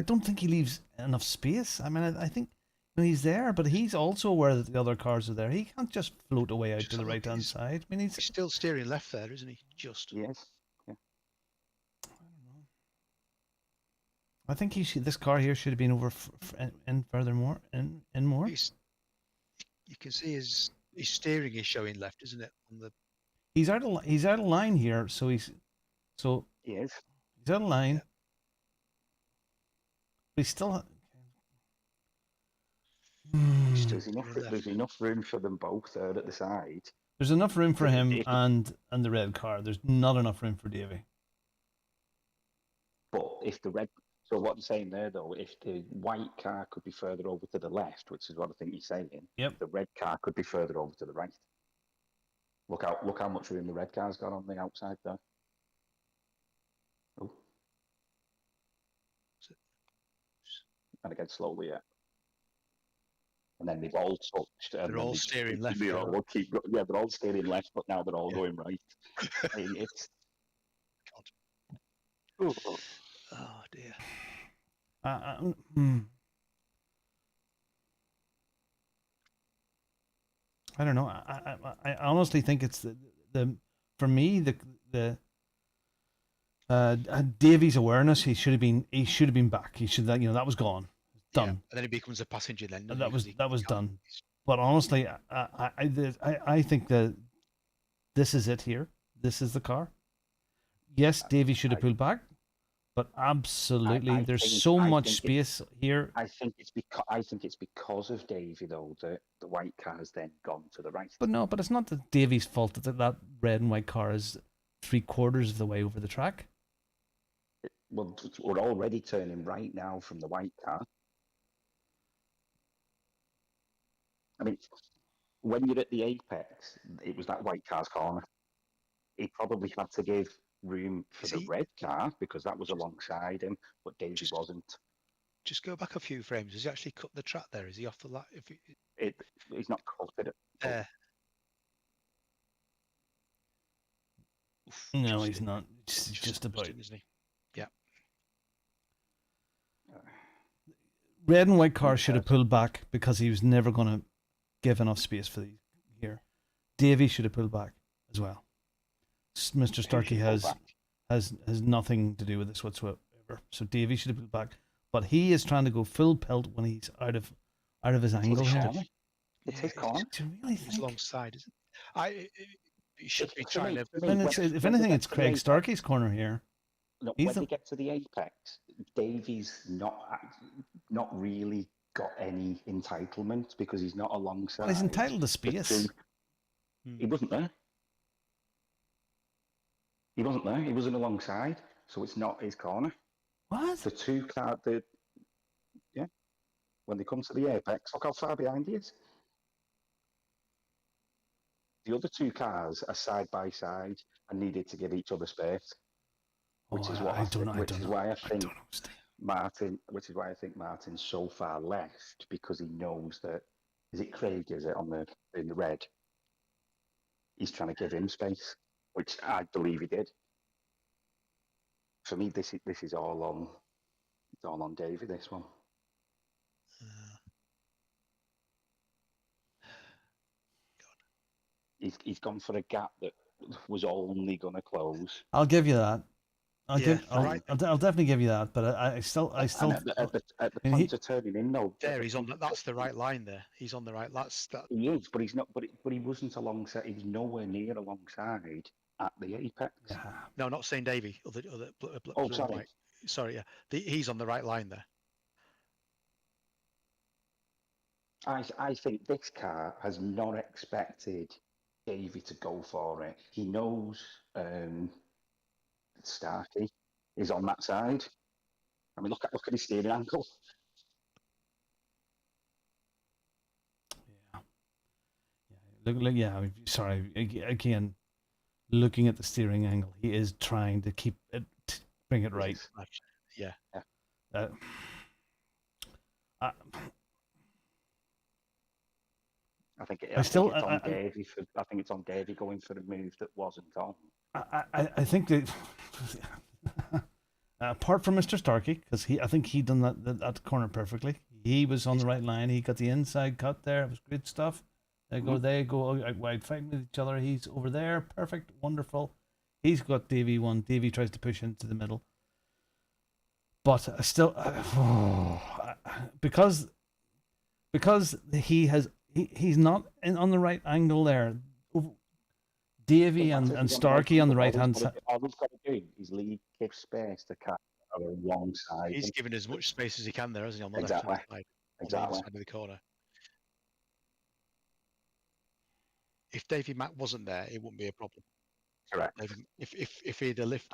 don't think he leaves enough space. I mean, I think he's there, but he's also aware that the other cars are there. He can't just float away out to the right-hand side. I mean, he's still steering left there, isn't he? Just. Yes. Yeah. I don't know. I think this car here should have been over in furthermore in more. You can see his steering is showing left, isn't it? On the. He's out of line here, so he is. He's out of line. Yeah. But he's still. There's enough room for them both there at the side. There's enough room for him and the red car. There's not enough room for Davy. But if so what I'm saying there though, if the white car could be further over to the left, which is what I think he's saying, yep. The red car could be further over to the right. Look how much room the red car's got on the outside there. Oh. And again, slowly, yeah. And then they've all touched. They're all steering left. They're all steering left, but now they're all going right. It's. God. Oh dear. I don't know. I honestly think it's for me Davy's awareness. He should have been back. He should that was gone. Done. Yeah. And then he becomes a passenger then. That was done. But honestly, I think that this is it here. This is the car. Yes, Davy should have pulled back, but absolutely, there's so much space here. I think it's because of Davy though that the white car has then gone to the right. But it's not that Davy's fault that red and white car is 3/4 of the way over the track. Well, we're already turning right now from the white car. I mean, when you're at the apex, it was that white car's corner. He probably had to give room for the red car because that was alongside him, but Davy wasn't. Just go back a few frames. Has he actually cut the track there? Is he off the line? He's not cut it. There. No, he's not. Just about. Isn't he? Yeah. Red and white car should have pulled back because he was never going to give enough space for these here. Davy should have pulled back as well. Mr. Starkey has nothing to do with this whatsoever. So Davy should have pulled back, but he is trying to go full pelt when he's out of his angle here. It's his corner. It's alongside, isn't it? He should be trying to. If anything, it's Craig Starkey's corner here. Look, when they get to the apex, Davy's not really got any entitlement because he's not alongside. Well, he's entitled to space. He wasn't there. He wasn't alongside, so it's not his corner. What? The two cars, when they come to the apex, look how far behind he is. The other two cars are side by side and needed to give each other space, which is why I think Martin's so far left because he knows that Is it Craig? Is it in the red? He's trying to give him space, which I believe he did. For me, this is all on. It's all on Davey. This one. He's gone for a gap that was only going to close. I'll give you that. I'll definitely give you that. But I still. And at the point of turning in, though. There, he's on. That's the right line. There, he's on the right. He is, but he's not. But he wasn't alongside. He was nowhere near alongside at the apex. Yeah. No, not saying Davey. Oh, sorry. Right. Sorry, yeah. He's on the right line there. I think this car has not expected Davey to go for it. He knows Starkey is on that side. I mean, look at his steering angle. Yeah. Sorry. Again, looking at the steering angle, he is trying to keep it, bring it right. Yeah. I think it's on Davey going for a move that wasn't on. I think that apart from Mr. Starkey, because I think he done that corner perfectly. He was on the right line. He got the inside cut there. It was good stuff. They go out wide fighting with each other. He's over there. Perfect. Wonderful. He's got Davey one. Davey tries to push into the middle. But still, because he's not on the right angle there. Davey and Starkey on the right hand side. All he's got to do is give space to car alongside. He's given as much space as he can there, hasn't he, on the left hand side, on the inside of the corner. If Davey Mack wasn't there, it wouldn't be a problem. Correct. If he did lift,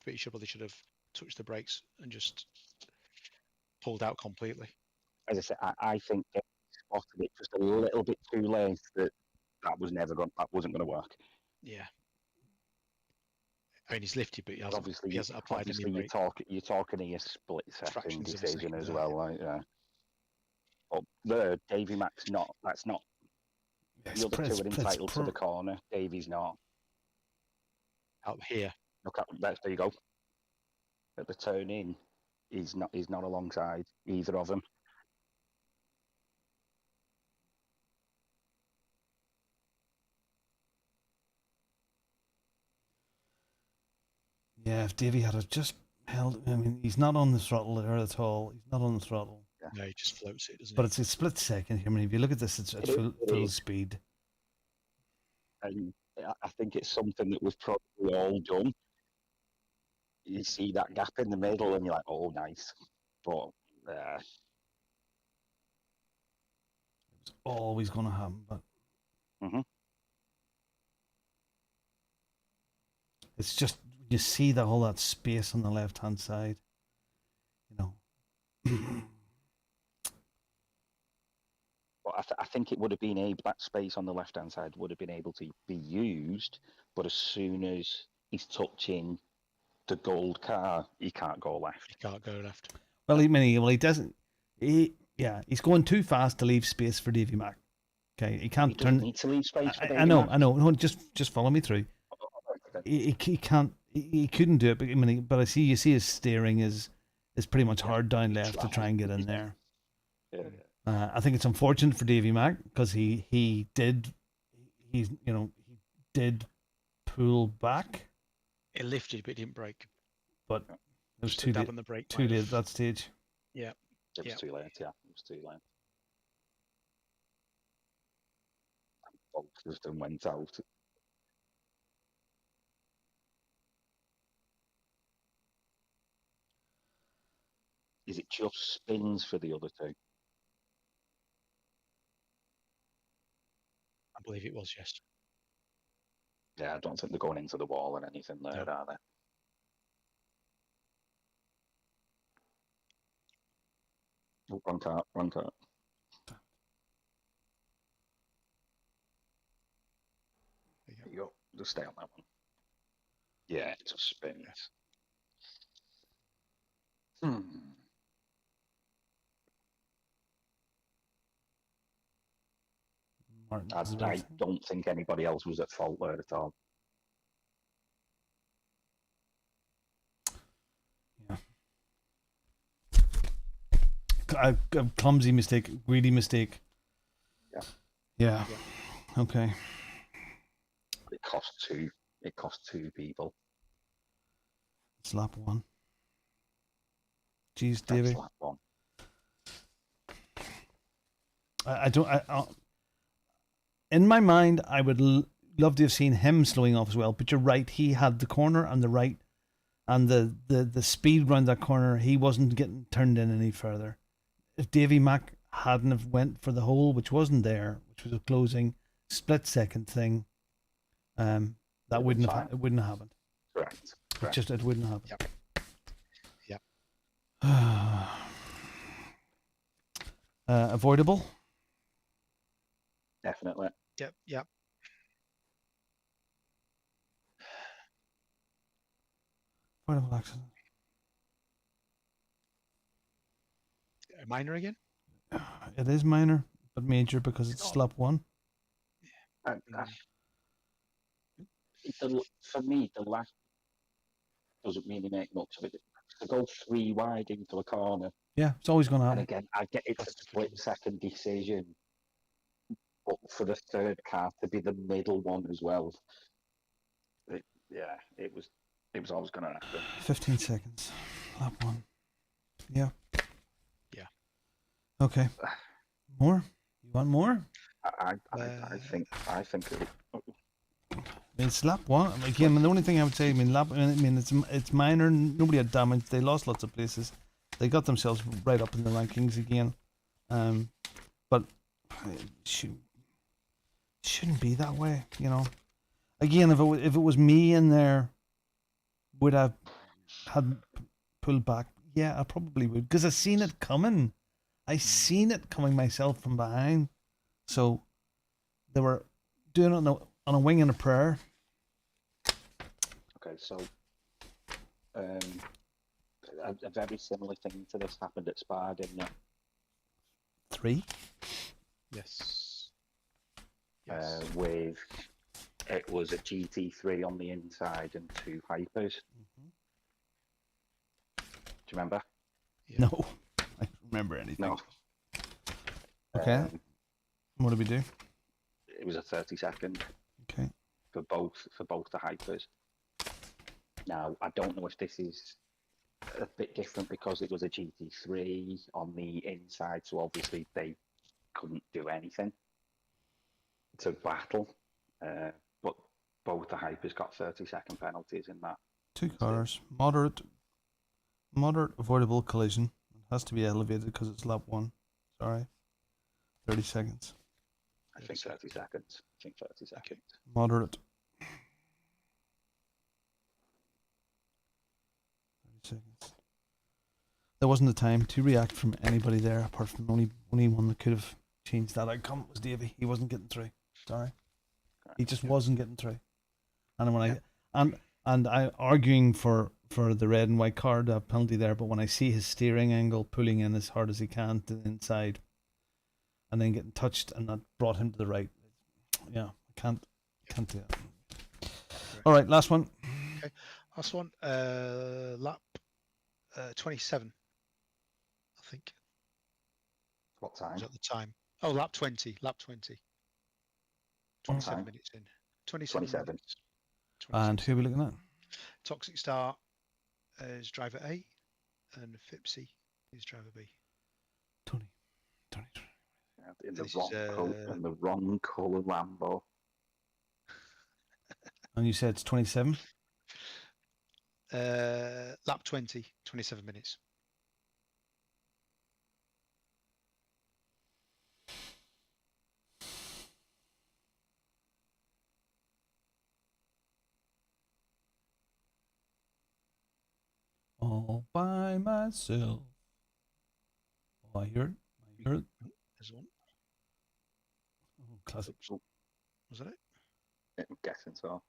but he probably should have touched the brakes and just pulled out completely. As I said, I think they spotted it just a little bit too late that wasn't going to work. Yeah. I mean, he's lifted, but he hasn't applied any brake. You're talking here split second decision as well, right? Yeah. But there, Davey Mack's not. That's not. The other two are entitled to the corner. Davey's not. Out here. Look at that. There you go. At the turn in, he's not alongside either of them. Yeah, if Davey had just held, I mean, he's not on the throttle there at all. He's not on the throttle. Yeah. No, he just floats it, doesn't he? But it's a split second here. I mean, if you look at this, it's at full speed. And I think it's something that we've probably all done. You see that gap in the middle, and you're like, "Oh, nice," but it's always going to happen. But it's just you see all that space on the left hand side, you know. But I think it would have been able, that space on the left hand side would have been able to be used, but as soon as he's touching the gold car, he can't go left. He can't go left. Well, he doesn't. He's going too fast to leave space for Davey Mack. Okay, he can't turn. Need to leave space for I know. No, just follow me through. He can't. He couldn't do it. But I see. You see his steering is pretty much hard down left to try and get in there. Yeah. I think it's unfortunate for Davey Mack because he did pull back. It lifted, but it didn't brake. But it was too late. Too late at that stage. Yeah. It was too late. Yeah, it was too late. Both just went out. Is it just spins for the other two? I believe it was, yes. Yeah, I don't think they're going into the wall or anything there, are they? Oh, wrong car. There you go. Just stay on that one. Yeah, it just spins. I don't think anybody else was at fault there at all. A clumsy mistake, greedy mistake. Yeah. Okay. It cost two. It cost two people. It's lap one. Jeez, Davey. Lap one. I don't. In my mind, I would love to have seen him slowing off as well. But you're right. He had the corner and the right, and the speed around that corner. He wasn't getting turned in any further. If Davy Mack hadn't have went for the hole, which wasn't there, which was a closing split-second thing, that wouldn't have happened. Correct. It wouldn't happen. Yep. Avoidable. Definitely. Yep. Avoidable accident. Minor again? It is minor, but major because it's lap one. For me, the lap doesn't really make much of it. To go 3 wide into a corner. Yeah, it's always going to happen. And again, I get it's a split-second decision, but for the third car to be the middle one as well, it was always going to happen. 15 seconds, lap one. Yeah. Okay. More? You want more? I think it's lap one again. The only thing I would say, it's minor. Nobody had damage. They lost lots of places. They got themselves right up in the rankings again. But it shouldn't be that way, you know. Again, if it was me in there, would I had pulled back? Yeah, I probably would, because I seen it coming. I seen it coming myself from behind. So they were doing it on a wing and a prayer. Okay, so a very similar thing to this happened at Spa, didn't it? 3? Yes. With it was a GT3 on the inside and 2 hypers. Mm-hmm. Do you remember? Yeah. No, I don't remember anything. No. Okay. What did we do? It was a 30-second. Okay. For both the hypers. Now I don't know if this is a bit different because it was a GT3 on the inside, so obviously they couldn't do anything to battle. But both the hypers got 30-second penalties in that. 2 cars, moderate avoidable collision. It has to be elevated because it's lap 1. Sorry. 30 seconds. I think 30 seconds. Moderate. 30 seconds. There wasn't a time to react from anybody there apart from only one that could have changed that outcome was Davey. He wasn't getting through. Sorry. He just wasn't getting through. And when I arguing for the red and white card penalty there, but when I see his steering angle pulling in as hard as he can to the inside and then getting touched and that brought him to the right. Yeah, I can't do that. All right, last one. Okay, last one. Lap 27, I think. What time? Was at the time. Oh, lap 20. 27 minutes in. 27. Minutes. 27. And who are we looking at? Toxic Star is driver A, and Fipsy is driver B. Tony. In the wrong colour Lambo. And you said it's 27? Lap 20, 27 minutes. All by myself. Oh, I hear it. There's one. Oh, classic. Was that it? I'm guessing so.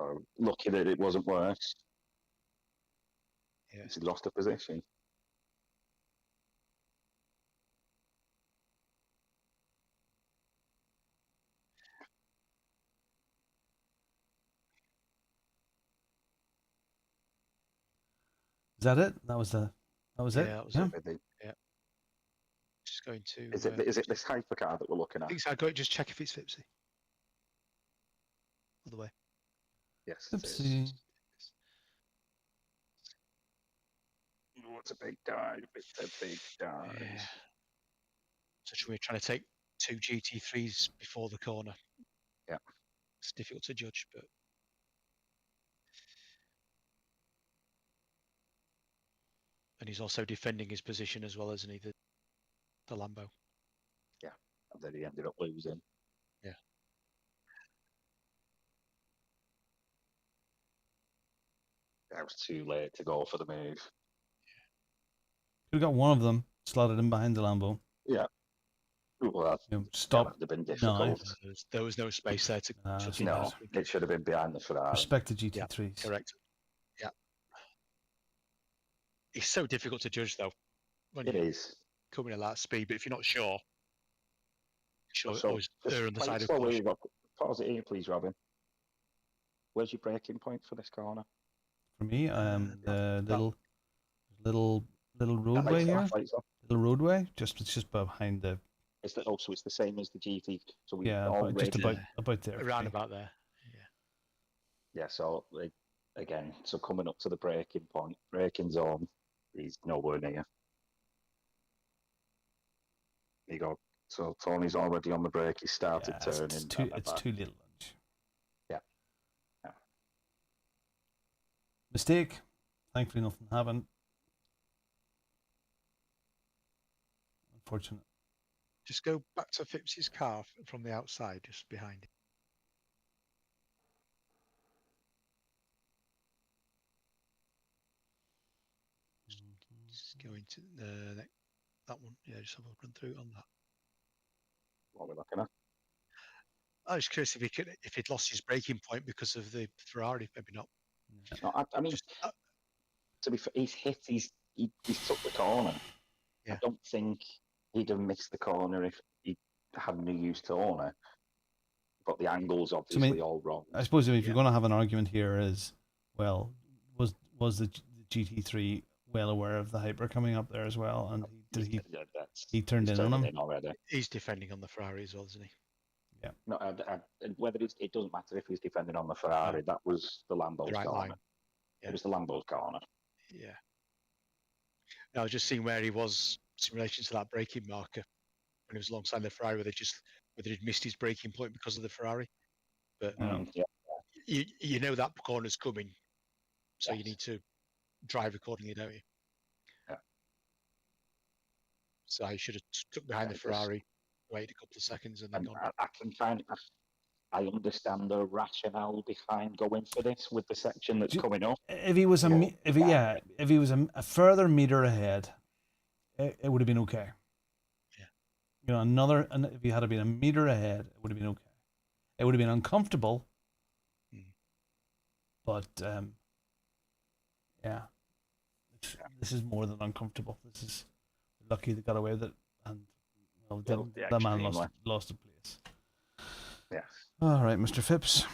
So lucky that it wasn't worse. Yeah. He lost a position. Is that it? That was it. That was it. Yeah. Just going to. Is it this hypercar that we're looking I at? think so. I'll go just check if it's Fipsy. All the way. Yes. Fipsy. What's a big dive? It's a big dive. Yeah. So we're trying to take 2 GT3s before the corner. Yeah. It's difficult to judge, but. And he's also defending his position as well, isn't he? The Lambo. Yeah. And then he ended up losing. Yeah. That was too late to go for the move. Could have got one of them slotted in behind the Lambo. Yeah. Well, stop. That would have been difficult. No, there was no space there to. No, it should have been behind the Ferrari. Respect the GT3s. Yeah, correct. Yeah. It's so difficult to judge, though. When it is. Coming at that speed, but if you're not sure, always err on the side of caution. Pause it here, please, Robin. Where's your braking point for this corner? For me, the little roadway here. Little roadway, it's just behind the. It's so it's the same as the GT. So we just about there. Around about there. Yeah. Yeah. So again, coming up to the braking point, braking zone, he's nowhere near. There you go. So Tony's already on the brake. He started turning. It's too little. Yeah. Mistake. Thankfully, nothing happened. Unfortunate. Just go back to Phipps's car from the outside, just behind it. Just go into that one. Yeah, just have a run through on that. What we're looking at. I was curious if he'd lost his braking point because of the Ferrari, maybe not. No, I mean, to be fair, he's hit. He took the corner. Yeah. I don't think he'd have missed the corner if he hadn't used toner. But the angle's obviously all wrong. I suppose if you're going to have an argument here, is well, was the GT3 well aware of the hyper coming up there as well, and he turned in on him already. He's defending on the Ferrari as well, isn't he? Yeah. No, whether it doesn't matter if he's defending on the Ferrari. That was the Lambo's corner. Yeah. It was the Lambo's corner. Yeah. I was just seeing where he was in relation to that braking marker when he was alongside the Ferrari, whether he'd missed his braking point because of the Ferrari. But you know that corner's coming, so you need to drive accordingly, don't you? Yeah. So he should have stuck behind the Ferrari, waited a couple of seconds, and then gone. I understand the rationale behind going for this with the section that's coming up. If he was if he was a further meter ahead, it would have been okay. Yeah. If he had been a meter ahead, it would have been okay. It would have been uncomfortable, but this is more than uncomfortable. This is lucky they got away with it, and the man lost the place. Yes. All right, Mr. Phipps.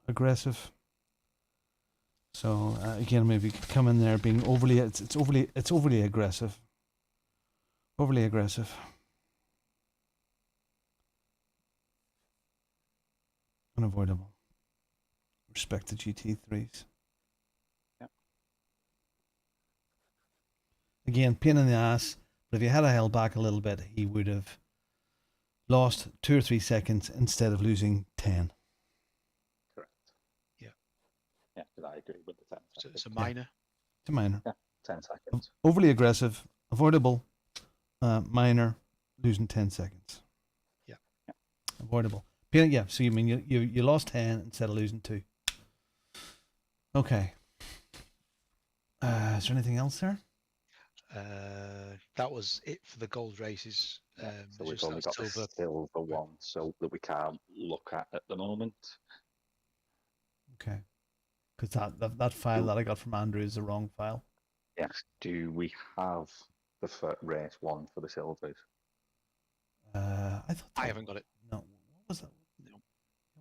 Aggressive. So again, maybe you could come in there being overly. It's overly aggressive. Overly aggressive. Unavoidable. Respect the GT3s. Yep. Again, pain in the ass. But if you had held back a little bit, he would have lost 2 or 3 seconds instead of losing 10. Correct. Yeah. Yeah, I agree with the 10 seconds. So it's a minor. Yeah. It's a minor. Yeah, 10 seconds. Overly aggressive, avoidable, minor, losing 10 seconds. Yeah. Avoidable. Yeah, so you mean you lost 10 instead of losing 2. Okay. Is there anything else there? That was it for the gold races. So we've only got the silver one, so that we can't look at the moment. Okay. Because that file that I got from Andrew is the wrong file. Yes. Do we have the race 1 for the silvers? I thought I haven't got it. No. What was that? No.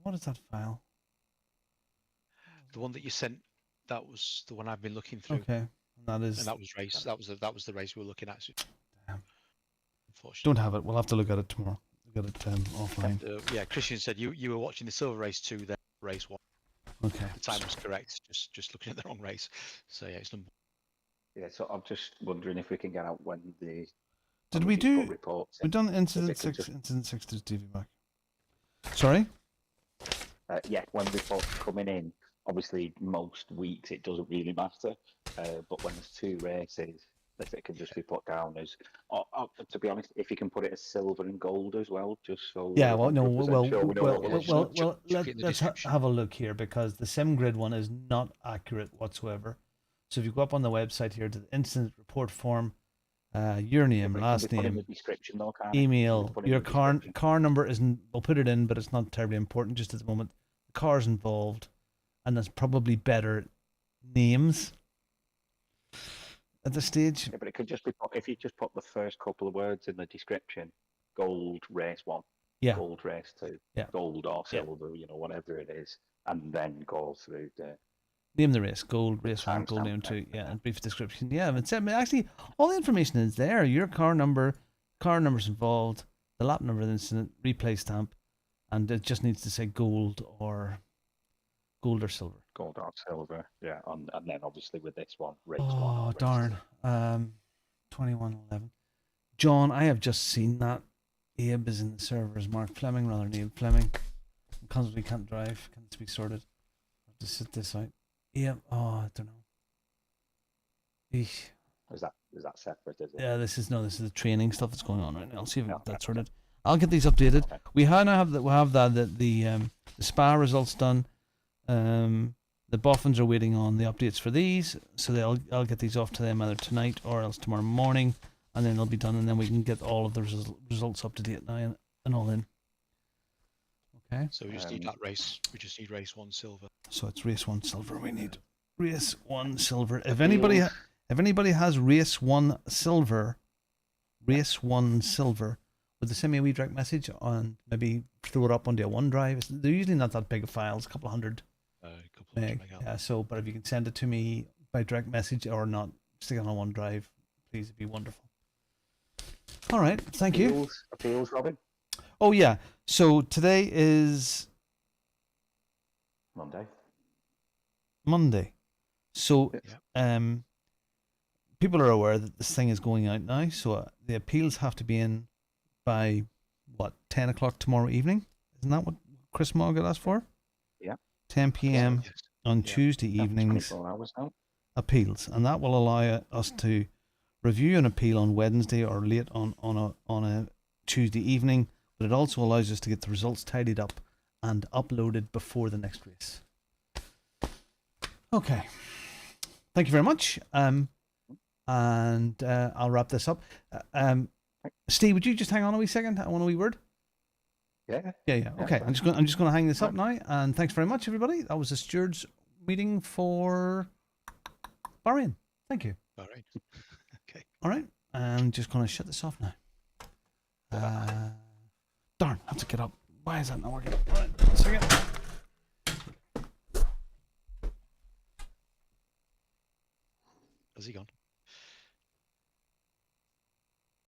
What is that file? The one that you sent, that was the one I've been looking through. Okay. And that is. And that was race. That was the race we were looking at. Damn. Unfortunately. Don't have it. We'll have to look at it tomorrow. Look at it offline. Yeah, Christian said you were watching the silver race 2, then race 1. Okay. The time was correct. Just looking at the wrong race. So yeah, it's number. Yeah. So I'm just wondering if we can get out when the. Did we do? Reports We've done incident 6. Just... Incident 6 to TV back. Sorry. Yeah, when reports are coming in, obviously most weeks it doesn't really matter. But when there's 2 races, if it can just be put down as, to be honest, if you can put it as silver and gold as well, just so. Yeah, well, no, Sure let's have a look here, because the SimGrid one is not accurate whatsoever. So if you go up on the website here to the incident report form, your name, last name, though, email, your car number isn't. We'll put it in, but it's not terribly important just at the moment. The car's involved, and there's probably better names at this stage. Yeah, but it could just be if you just put the first couple of words in the description: gold race 1, yeah, gold race 2, yeah, gold or silver, whatever it is, and then go through the. Name the race, gold race 1, gold name 2, yeah, and brief description. Yeah, but actually, all the information is there. Your car number's involved, the lap number of the incident, replay stamp, and it just needs to say gold or silver. Gold or silver, yeah, and then obviously with this one, race 1. Oh darn! 2111. John, I have just seen that Abe is in the servers. Mark Fleming rather than Abe Fleming. Because we can't drive, can this be sorted? I have to sit this out. Yeah. Oh, I don't know. Eesh. Is that separate? Is it? Yeah, this is the training stuff that's going on right now. I'll see if I get that sorted. I'll get these updated. Okay. We now have the spa results done. The boffins are waiting on the updates for these, so I'll get these off to them either tonight or else tomorrow morning, and then they'll be done, and then we can get all of the results up to date now and all in. Okay. So we just need that race. We just need race 1 silver. So it's race 1 silver. We need race 1 silver. If anybody has race 1 silver, would they send me a wee direct message on, maybe throw it up onto a OneDrive? They're usually not that big of files, a couple of hundred. Yeah. So, but if you can send it to me by direct message or not, stick it on a OneDrive, please. It'd be wonderful. All right. Thank you. Appeals, Robin. Oh yeah. So today is Monday. So people are aware that this thing is going out now. So the appeals have to be in by 10 o'clock tomorrow evening. Isn't that what Chris Morgan asked for? Yeah. 10 p.m. on Tuesday evenings. 24 hours now. Appeals, and that will allow us to review an appeal on Wednesday or late on a Tuesday evening. But it also allows us to get the results tidied up and uploaded before the next race. Okay. Thank you very much. And I'll wrap this up. Steve, would you just hang on a wee second? I want a wee word. Yeah. Okay. I'm just going to hang this up now. And thanks very much, everybody. That was the stewards meeting for Bahrain. Thank you. Bahrain. Okay. All right. I'm just going to shut this off now. Darn, I have to get up. Why is that not working? All right, 1 second. Has he gone?